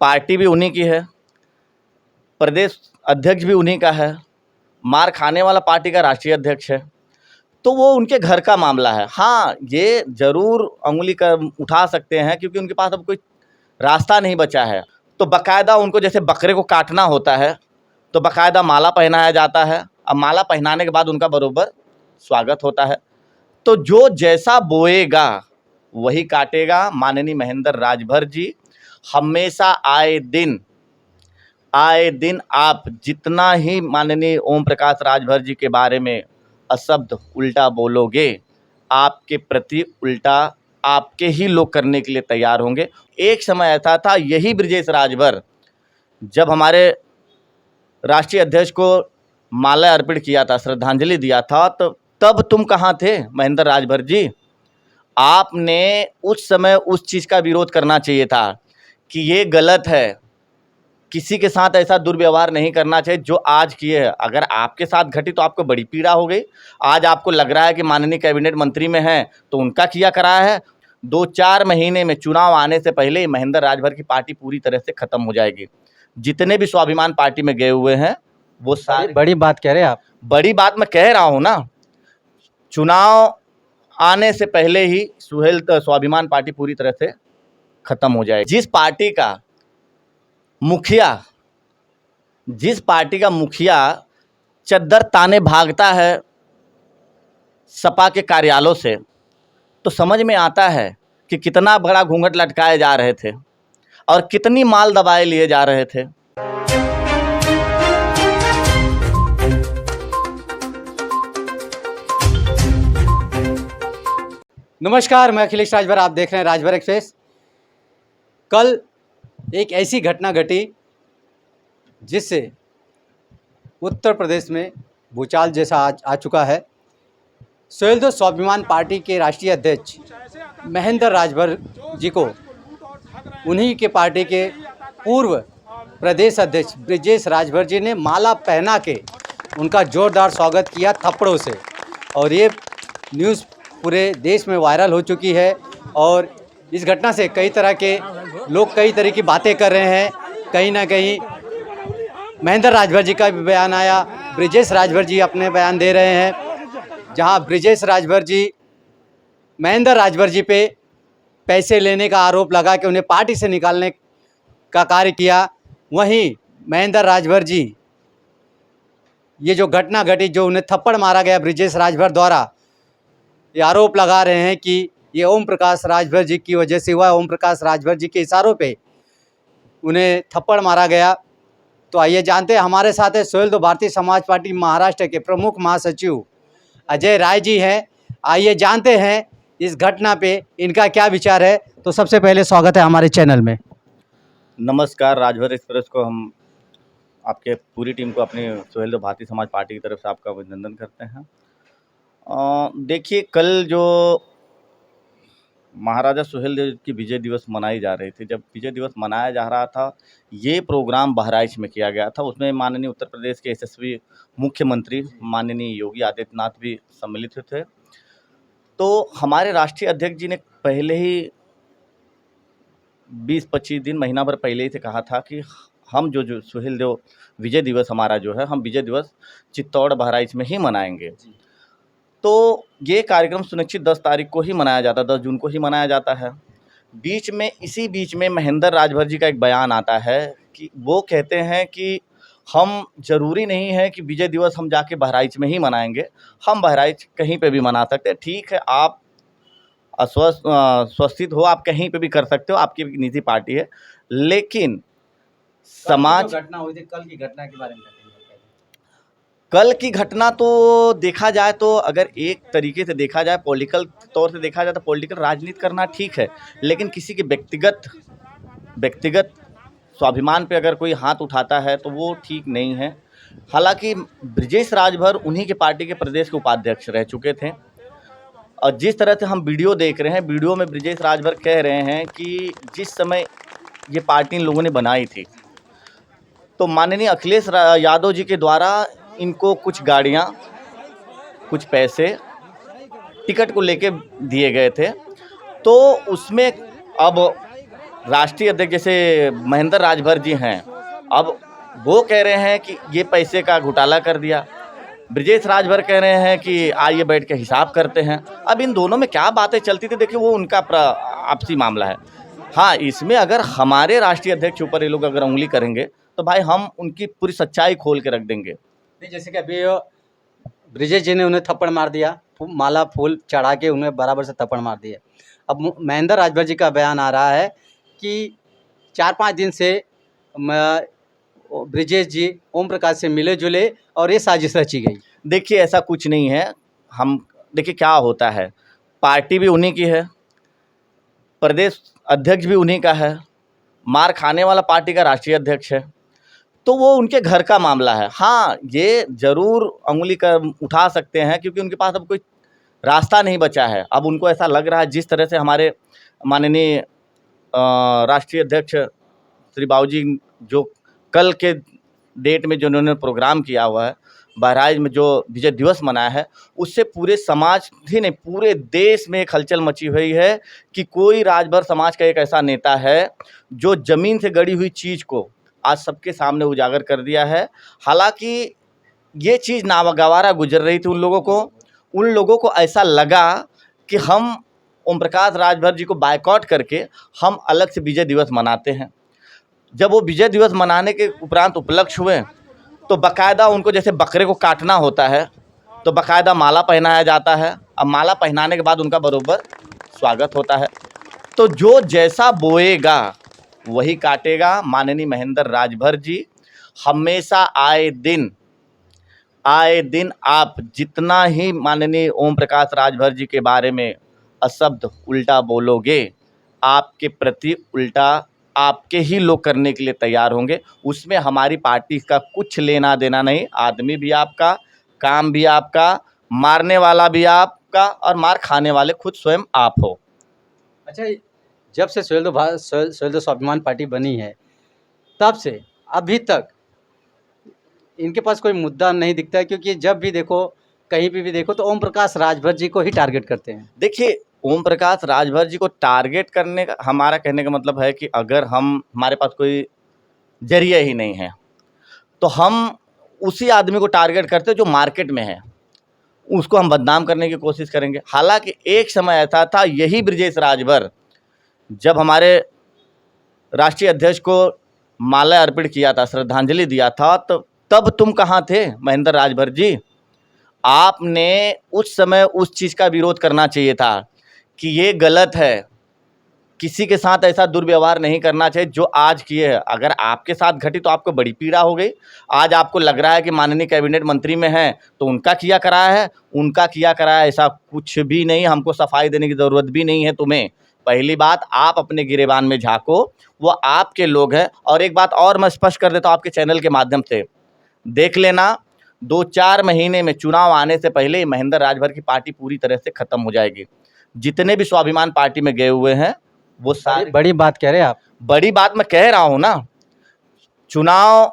Party भी उन्हीं की है, प्रदेश अध्यक्ष भी उन्हीं का है, मार खाने वाला पार्टी का राष्ट्रीय अध्यक्ष है, तो वो उनके घर का मामला है। हाँ, ये ज़रूर अंगुली कर उठा सकते हैं क्योंकि उनके पास अब कोई रास्ता नहीं बचा है। तो बाकायदा उनको जैसे बकरे को काटना होता है तो बाकायदा माला पहनाया जाता है। अब माला पहनाने के बाद उनका बरोबर स्वागत होता है। तो जो जैसा बोएगा वही काटेगा। माननीय महेंद्र राजभर जी हमेशा आए दिन आप जितना ही माननीय ओम प्रकाश राजभर जी के बारे में अशब्द उल्टा बोलोगे, आपके प्रति उल्टा आपके ही लोग करने के लिए तैयार होंगे। एक समय ऐसा था, यही ब्रिजेश राजभर जब हमारे राष्ट्रीय अध्यक्ष को माला अर्पित किया था, श्रद्धांजलि दिया था, तो तब तुम कहाँ थे महेंद्र राजभर जी? आपने उस समय उस चीज़ का विरोध करना चाहिए था कि ये गलत है, किसी के साथ ऐसा दुर्व्यवहार नहीं करना चाहिए जो आज किए हैं। अगर आपके साथ घटी तो आपको बड़ी पीड़ा हो गई। आज आपको लग रहा है कि माननीय कैबिनेट मंत्री में हैं तो उनका किया कराया है। 2-4 महीने में चुनाव आने से पहले ही महेंद्र राजभर की पार्टी पूरी तरह से ख़त्म हो जाएगी। जितने भी स्वाभिमान पार्टी में गए हुए हैं वो सारे बड़ी बात कह रहे हैं आप। बड़ी बात मैं कह रहा हूँ ना, चुनाव आने से पहले ही स्वाभिमान पार्टी पूरी तरह से ख़त्म हो जाएगी। जिस पार्टी का मुखिया चद्दर ताने भागता है सपा के कार्यालयों से, तो समझ में आता है कि कितना बड़ा घूंघट लटकाए जा रहे थे और कितनी माल दबाए लिए जा रहे थे। नमस्कार, मैं अखिलेश राजभर, आप देख रहे हैं राजभर एक्सप्रेस। कल एक ऐसी घटना घटी जिससे उत्तर प्रदेश में भूचाल जैसा आ चुका है। सुहेलदेव स्वाभिमान पार्टी के राष्ट्रीय अध्यक्ष महेंद्र राजभर जी को उन्हीं के पार्टी के पूर्व प्रदेश अध्यक्ष ब्रिजेश राजभर जी ने माला पहना के उनका जोरदार स्वागत किया थप्पड़ों से, और ये न्यूज़ पूरे देश में वायरल हो चुकी है। और इस घटना से कई तरह के लोग कई तरह की बातें कर रहे हैं। कहीं ना कहीं महेंद्र राजभर जी का भी बयान आया, ब्रिजेश राजभर जी अपने बयान दे रहे हैं। जहां ब्रिजेश राजभर जी महेंद्र राजभर जी पे पैसे लेने का आरोप लगा के उन्हें पार्टी से निकालने का कार्य किया, वहीं महेंद्र राजभर जी ये जो घटना घटी, जो उन्हें थप्पड़ मारा गया ब्रिजेश राजभर द्वारा, ये आरोप लगा रहे हैं कि ये ओम प्रकाश राजभर जी की वजह से हुआ। ओम प्रकाश राजभर जी के इशारों पे उन्हें थप्पड़ मारा गया। तो आइए जानते हैं, हमारे साथ है सुहेलदेव भारतीय समाज पार्टी महाराष्ट्र के प्रमुख महासचिव अजय राय जी हैं। आइए जानते हैं इस घटना पे इनका क्या विचार है। तो सबसे पहले स्वागत है हमारे चैनल में। नमस्कार, राजभर एक्सप्रेस को हम आपके पूरी टीम को अपनी सुहेलदेव भारतीय समाज पार्टी की तरफ से आपका अभिनंदन करते हैं। देखिए, कल जो महाराजा सुहेलदेव की विजय दिवस मनाई जा रही थी, जब विजय दिवस मनाया जा रहा था, ये प्रोग्राम बहराइच में किया गया था। उसमें माननीय उत्तर प्रदेश के यशस्वी मुख्यमंत्री माननीय योगी आदित्यनाथ भी सम्मिलित थे। तो हमारे राष्ट्रीय अध्यक्ष जी ने पहले ही 20-25 दिन, महीना भर पहले ही से कहा था कि हम जो सुहेलदेव विजय दिवस हमारा जो है, हम विजय दिवस चित्तौड़ बहराइच में ही मनाएंगे। तो ये कार्यक्रम सुनिश्चित 10 तारीख को ही मनाया जाता, 10 जून को ही मनाया जाता है। इसी बीच में महेंद्र राजभर जी का एक बयान आता है कि वो कहते हैं कि हम ज़रूरी नहीं है कि विजय दिवस हम जाके बहराइच में ही मनाएंगे, हम बहराइच कहीं पे भी मना सकते हैं। ठीक है, आप स्वस्थित हो, आप कहीं पे भी कर सकते हो, आपकी निजी पार्टी है, लेकिन समाज घटना हुई थी, कल की घटना के बारे में कल की घटना तो देखा जाए तो, अगर एक तरीके से देखा जाए, पॉलिटिकल तौर से देखा जाए तो पॉलिटिकल राजनीति करना ठीक है, लेकिन किसी के व्यक्तिगत स्वाभिमान पे अगर कोई हाथ उठाता है तो वो ठीक नहीं है। हालांकि ब्रिजेश राजभर उन्हीं के पार्टी के प्रदेश के उपाध्यक्ष रह चुके थे, और जिस तरह से हम वीडियो देख रहे हैं, वीडियो में ब्रिजेश राजभर कह रहे हैं कि जिस समय ये पार्टी इन लोगों ने बनाई थी तो माननीय अखिलेश यादव जी के द्वारा इनको कुछ गाड़ियाँ, कुछ पैसे टिकट को लेके दिए गए थे। तो उसमें अब राष्ट्रीय अध्यक्ष जैसे महेंद्र राजभर जी हैं, अब वो कह रहे हैं कि ये पैसे का घोटाला कर दिया। ब्रजेश राजभर कह रहे हैं कि आइए बैठ के हिसाब करते हैं। अब इन दोनों में क्या बातें चलती थी, देखिए वो उनका आपसी मामला है। हाँ, इसमें अगर हमारे राष्ट्रीय अध्यक्ष ऊपर ये लोग अगर उंगली करेंगे तो भाई हम उनकी पूरी सच्चाई खोल के रख देंगे। नहीं, जैसे कि अभी ब्रिजेश जी ने उन्हें थप्पड़ मार दिया, माला फूल चढ़ा के उन्हें बराबर से थप्पड़ मार दिया। अब महेंद्र राजभर जी का बयान आ रहा है कि 4-5 दिन से ब्रिजेश जी ओम प्रकाश से मिले जुले और ये साजिश रची गई। देखिए ऐसा कुछ नहीं है। हम देखिए क्या होता है, पार्टी भी उन्हीं की है, प्रदेश अध्यक्ष भी उन्हीं का है, मार खाने वाला पार्टी का राष्ट्रीय अध्यक्ष है, तो वो उनके घर का मामला है। हाँ, ये ज़रूर उंगली कर उठा सकते हैं क्योंकि उनके पास अब कोई रास्ता नहीं बचा है। अब उनको ऐसा लग रहा है जिस तरह से हमारे माननीय राष्ट्रीय अध्यक्ष श्री बाबूजी जो कल के डेट में जो उन्होंने प्रोग्राम किया हुआ है, बहराइच में जो विजय दिवस मनाया है, उससे पूरे समाज ही नहीं पूरे देश में एक हलचल मची हुई है कि कोई राजभर समाज का एक ऐसा नेता है जो ज़मीन से गड़ी हुई चीज़ को आज सबके सामने उजागर कर दिया है। हालांकि ये चीज़ नागवारा गुजर रही थी उन लोगों को ऐसा लगा कि हम ओम प्रकाश राजभर जी को बायकॉट करके हम अलग से विजय दिवस मनाते हैं। जब वो विजय दिवस मनाने के उपरांत उपलक्ष्य हुए तो बाकायदा उनको जैसे बकरे को काटना होता है तो बाकायदा माला पहनाया जाता है। अब माला पहनाने के बाद उनका बरोबर स्वागत होता है। तो जो जैसा बोएगा वही काटेगा। माननीय महेंद्र राजभर जी हमेशा आए दिन आप जितना ही माननीय ओम प्रकाश राजभर जी के बारे में अशब्द उल्टा बोलोगे, आपके प्रति उल्टा आपके ही लोग करने के लिए तैयार होंगे। उसमें हमारी पार्टी का कुछ लेना देना नहीं। आदमी भी आपका, काम भी आपका, मारने वाला भी आपका और मार खाने वाले खुद स्वयं आप हो। अच्छा, जब से स्वदेश स्वाभिमान पार्टी बनी है तब से अभी तक इनके पास कोई मुद्दा नहीं दिखता है, क्योंकि जब भी देखो कहीं भी देखो तो ओम प्रकाश राजभर जी को ही टारगेट करते हैं। देखिए, ओम प्रकाश राजभर जी को टारगेट करने का हमारा कहने का मतलब है कि अगर हमारे पास कोई जरिया ही नहीं है तो हम उसी आदमी को टारगेट करते जो मार्केट में है, उसको हम बदनाम करने की कोशिश करेंगे। हालांकि एक समय ऐसा था, यही ब्रजेश राजभर जब हमारे राष्ट्रीय अध्यक्ष को माला अर्पित किया था, श्रद्धांजलि दिया था, तो तब तुम कहाँ थे महेंद्र राजभर जी? आपने उस समय उस चीज़ का विरोध करना चाहिए था कि ये गलत है, किसी के साथ ऐसा दुर्व्यवहार नहीं करना चाहिए जो आज किए है। अगर आपके साथ घटी तो आपको बड़ी पीड़ा हो गई। आज आपको लग रहा है कि माननीय कैबिनेट मंत्री में हैं तो उनका किया कराया ऐसा कुछ भी नहीं। हमको सफाई देने की ज़रूरत भी नहीं है तुम्हें। पहली बात, आप अपने गिरेबान में झाँको, वो आपके लोग हैं। और एक बात और मैं स्पष्ट कर देता हूँ आपके चैनल के माध्यम से, देख लेना 2-4 महीने में चुनाव आने से पहले ही महेंद्र राजभर की पार्टी पूरी तरह से ख़त्म हो जाएगी। जितने भी स्वाभिमान पार्टी में गए हुए हैं वो सारे, बड़ी बात कह रहे हैं आप। बड़ी बात मैं कह रहा हूँ ना, चुनाव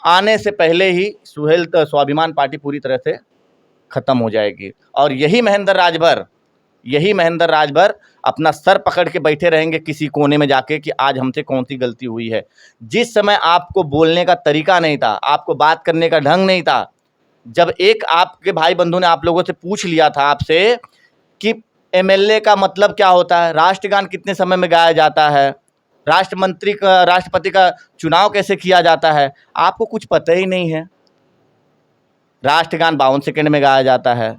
आने से पहले ही स्वाभिमान पार्टी पूरी तरह से ख़त्म हो जाएगी। और यही महेंद्र राजभर अपना सर पकड़ के बैठे रहेंगे किसी कोने में जाके कि आज हमसे कौन सी गलती हुई है। जिस समय आपको बोलने का तरीका नहीं था, आपको बात करने का ढंग नहीं था, जब एक आपके भाई बंधु ने आप लोगों से पूछ लिया था आपसे कि एमएलए का मतलब क्या होता है, राष्ट्रगान कितने समय में गाया जाता है, राष्ट्रपति का चुनाव कैसे किया जाता है, आपको कुछ पता ही नहीं है। राष्ट्रगान 52 सेकंड में गाया जाता है।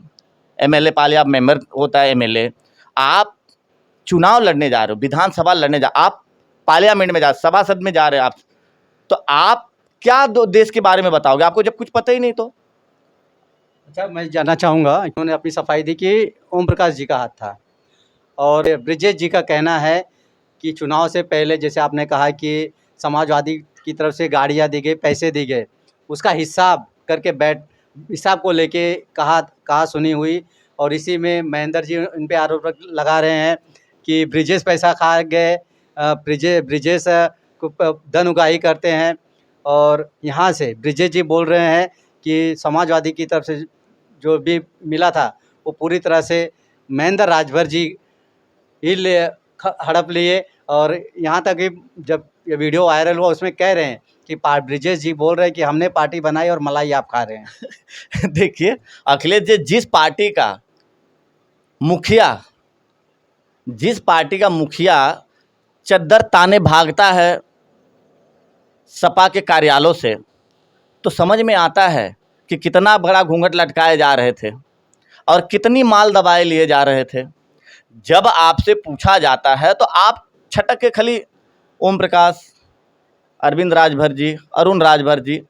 एमएलए पालिया मेंबर होता है एमएलए। आप चुनाव लड़ने जा रहे हो, विधानसभा लड़ने आप पार्लियामेंट में सभा सद में जा रहे हो आप, तो आप क्या देश के बारे में बताओगे, आपको जब कुछ पता ही नहीं तो। अच्छा, मैं जानना चाहूँगा, उन्होंने अपनी सफाई दी कि ओम प्रकाश जी का हाथ था और ब्रिजेश जी का कहना है कि चुनाव से पहले जैसे आपने कहा कि समाजवादी की तरफ से गाड़ियाँ दी गई, पैसे दिए गए, उसका हिसाब करके हिसाब को लेके कहा सुनी हुई। और इसी में महेंद्र जी इन पे आरोप लगा रहे हैं कि ब्रिजेश पैसा खा गए, ब्रिजेश को धन उगाही करते हैं। और यहाँ से ब्रिजेश जी बोल रहे हैं कि समाजवादी की तरफ से जो भी मिला था वो पूरी तरह से महेंद्र राजभर जी ही हड़प लिए और यहाँ तक कि जब ये वीडियो वायरल हुआ उसमें कह रहे हैं कि ब्रिजेश जी बोल रहे हैं कि हमने पार्टी बनाई और मलाई आप खा रहे हैं। देखिए, अखिलेश जी जिस पार्टी का मुखिया चद्दर ताने भागता है सपा के कार्यालयों से, तो समझ में आता है कि कितना बड़ा घूंघट लटकाए जा रहे थे और कितनी माल दबाए लिए जा रहे थे। जब आपसे पूछा जाता है तो आप छटक के खाली ओम प्रकाश, अरविंद राजभर जी, अरुण राजभर जी,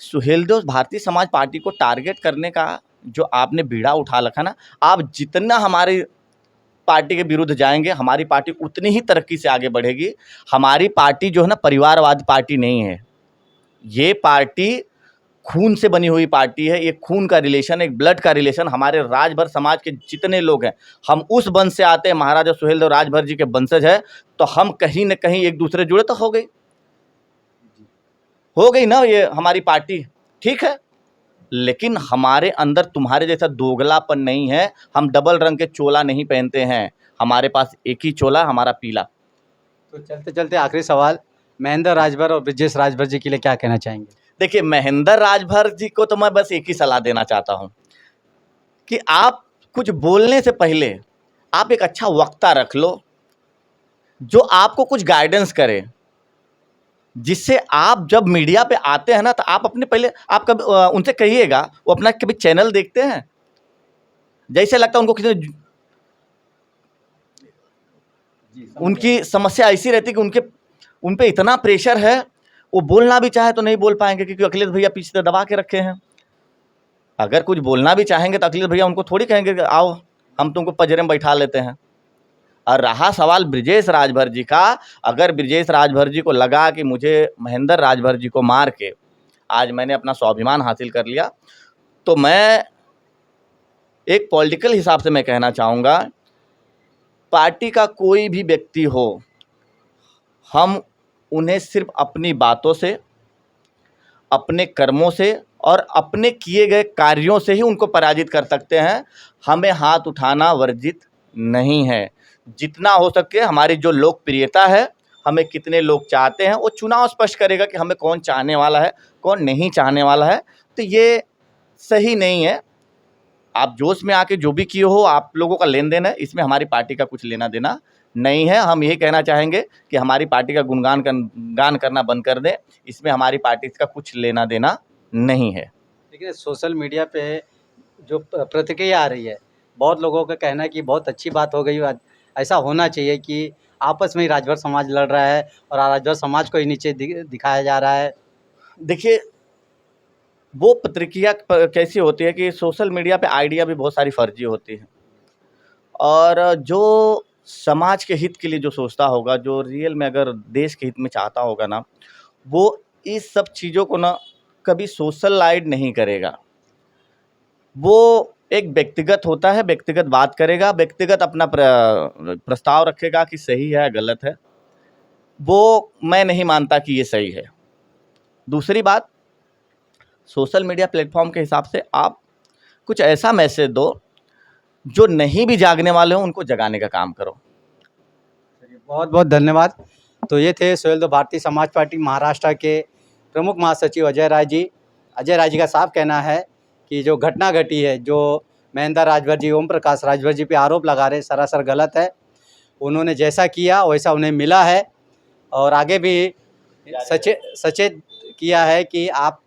सुहेलदेव भारतीय समाज पार्टी को टारगेट करने का जो आपने बीड़ा उठा रखा ना, आप जितना हमारी पार्टी के विरुद्ध जाएंगे हमारी पार्टी उतनी ही तरक्की से आगे बढ़ेगी। हमारी पार्टी जो है ना परिवारवादी पार्टी नहीं है, ये पार्टी खून से बनी हुई पार्टी है। ये खून का रिलेशन, एक ब्लड का रिलेशन। हमारे राजभर समाज के जितने लोग हैं हम उस वंश से आते हैं, महाराजा सुहेलदेव राजभर जी के वंशज है, तो हम कहीं न कहीं एक दूसरे जुड़े तो हो गई ना ये हमारी पार्टी, ठीक है। लेकिन हमारे अंदर तुम्हारे जैसा दोगलापन नहीं है, हम डबल रंग के चोला नहीं पहनते हैं, हमारे पास एक ही चोला, हमारा पीला। तो चलते चलते आखिरी सवाल, महेंद्र राजभर और ब्रिजेश राजभर जी के लिए क्या कहना चाहेंगे? देखिए, महेंद्र राजभर जी को तो मैं बस एक ही सलाह देना चाहता हूं कि आप कुछ बोलने से पहले आप एक अच्छा वक्ता रख लो जो आपको कुछ गाइडेंस करे, जिससे आप जब मीडिया पे आते हैं ना तो आप अपने पहले आप कभी उनसे कहिएगा वो अपना कभी चैनल देखते हैं, जैसे लगता है उनको किसी उनकी समस्या ऐसी रहती है कि उन पे इतना प्रेशर है, वो बोलना भी चाहे तो नहीं बोल पाएंगे क्योंकि अखिलेश भैया पीछे से दबा के रखे हैं। अगर कुछ बोलना भी चाहेंगे तो अखिलेश भैया उनको थोड़ी कहेंगे कि आओ हम तुमको पजरे में बैठा लेते हैं। और रहा सवाल ब्रिजेश राजभर जी का, अगर ब्रिजेश राजभर जी को लगा कि मुझे महेंद्र राजभर जी को मार के आज मैंने अपना स्वाभिमान हासिल कर लिया, तो मैं एक पॉलिटिकल हिसाब से मैं कहना चाहूँगा, पार्टी का कोई भी व्यक्ति हो, हम उन्हें सिर्फ अपनी बातों से, अपने कर्मों से और अपने किए गए कार्यों से ही उनको पराजित कर सकते हैं। हमें हाथ उठाना वर्जित नहीं है। जितना हो सके हमारी जो लोकप्रियता है, हमें कितने लोग चाहते हैं, वो चुनाव स्पष्ट करेगा कि हमें कौन चाहने वाला है, कौन नहीं चाहने वाला है। तो ये सही नहीं है। आप जोश में आके जो भी किए हो, आप लोगों का लेन देन है, इसमें हमारी पार्टी का कुछ लेना देना नहीं है। हम यही कहना चाहेंगे कि हमारी पार्टी का गुणगान करना बंद कर दें, इसमें हमारी पार्टी का कुछ लेना देना नहीं है। लेकिन सोशल मीडिया पे जो प्रतिक्रिया आ रही है, बहुत लोगों का कहना है कि बहुत अच्छी बात हो गई, ऐसा होना चाहिए कि आपस में ही राजभर समाज लड़ रहा है और राजभर समाज को ही नीचे दिखाया जा रहा है। देखिए, वो प्रतिक्रिया कैसी होती है कि सोशल मीडिया पे आइडिया भी बहुत सारी फर्जी होती है, और जो समाज के हित के लिए जो सोचता होगा, जो रियल में अगर देश के हित में चाहता होगा ना, वो इस सब चीज़ों को ना कभी सोशलाइज नहीं करेगा। वो एक व्यक्तिगत होता है, व्यक्तिगत बात करेगा, व्यक्तिगत अपना प्रस्ताव रखेगा कि सही है गलत है। वो मैं नहीं मानता कि ये सही है। दूसरी बात, सोशल मीडिया प्लेटफॉर्म के हिसाब से आप कुछ ऐसा मैसेज दो जो नहीं भी जागने वाले हों, उनको जगाने का काम करो। बहुत बहुत धन्यवाद। तो ये थे सुहेलदेव भारतीय समाज पार्टी महाराष्ट्र के प्रमुख महासचिव अजय राय जी। अजय राय जी का साफ कहना है कि जो घटना घटी है, जो महेंद्र राजभर जी, ओम प्रकाश राजभर जी पे आरोप लगा रहे, सरासर गलत है। उन्होंने जैसा किया वैसा उन्हें मिला है, और आगे भी सचेत किया है कि आप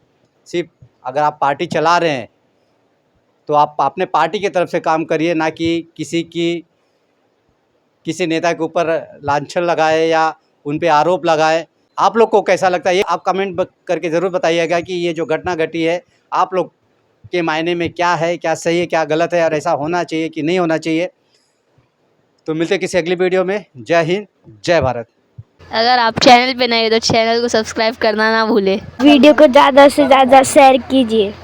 सिर्फ अगर आप पार्टी चला रहे हैं तो आप अपने पार्टी की तरफ से काम करिए, ना कि किसी नेता के ऊपर लांछन लगाए या उन पे आरोप लगाए। आप लोग को कैसा लगता है ये आप कमेंट करके ज़रूर बताइएगा कि ये जो घटना घटी है आप लोग के मायने में क्या है, क्या सही है, क्या गलत है, और ऐसा होना चाहिए कि नहीं होना चाहिए। तो मिलते हैं किसी अगली वीडियो में। जय हिंद, जय भारत। अगर आप चैनल पे नए हो तो चैनल को सब्सक्राइब करना ना भूलें। वीडियो को ज़्यादा से ज़्यादा शेयर कीजिए।